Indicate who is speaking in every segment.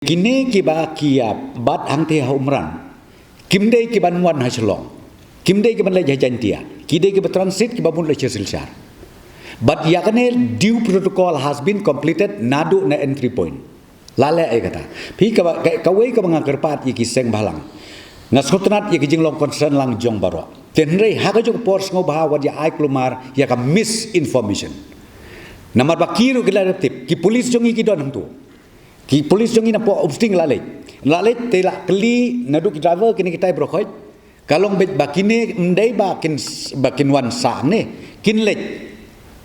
Speaker 1: Kini kiba kia bat hang te umran. Kimdei kiban wan haslong. Kimdei kiban le jajantia. Kidei kiba transit kiba mun le silsar. But yakane due protocol has been completed nadu na entry point. Lale ay kata. Pi ka kawai ka mga kerpat iki seng balang. Ngasutnat iki jinglong concern lang jong baro. Tenrei haga jong pors ngo bahawa dia ai klumar ya ka misinformation. Namar bakiru kila reptip ki polis jong iki don tu. Ki polis jong ina po obsting lalai. Lalai tela keli nadu ki driver kini kita brokhoi. Kalong bet bakine ndai bakin wan sa ne kin lek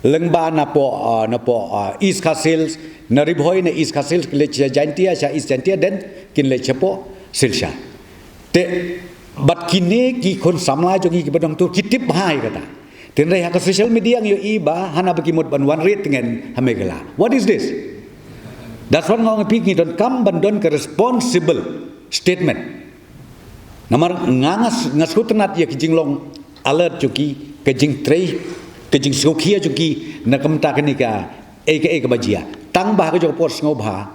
Speaker 1: lengba na po East Castles na ribhoi na East Castles kile jantia sha East jantia den kin le chapo silsha te bat kine ki kon samla jongi ki badong tu kitip hai kata ten re ha social media ng yo iba hana bagi mod ban wan rit ngen hamegala. What is this? That's what ngong pi ki don kam bandon ke responsible statement namar ngas hutnat ya ki jinglong alert joki ke jing trei kejing sokia juki nakam takanika aka bajia tang bah ko pos ngobha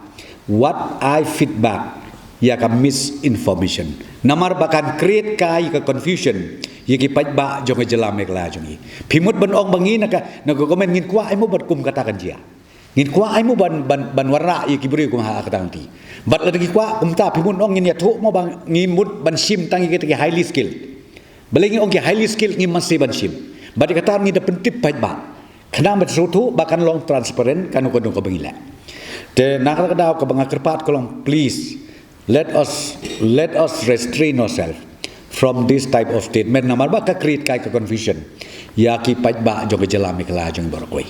Speaker 1: what I feedback ya ka misinformation namar bakan create kai ka confusion yaki pajba jong jelam ekla jongi phimut ban ong bangi naka komen ngin kwa ai mo bat kum katakan dia ngin kwa ai mo ban warra yaki buri kum ha katang ti bat lagi kwa kum ta phimut ong ngin ya thu mo bang ngimut ban sim tangi ki highly skilled belengi ong ki highly skilled ngim masih ban sim Badi kata ni da pentip pajba. Kenapa betul bahkan long transparent kanu kodong ko bangila. Te nakal kadao ko banga kerpat kolong please let us restrain ourselves from this type of statement namar ba ka create kai ka confusion. Ya ki pajba jong jelam ikla jong borokoi.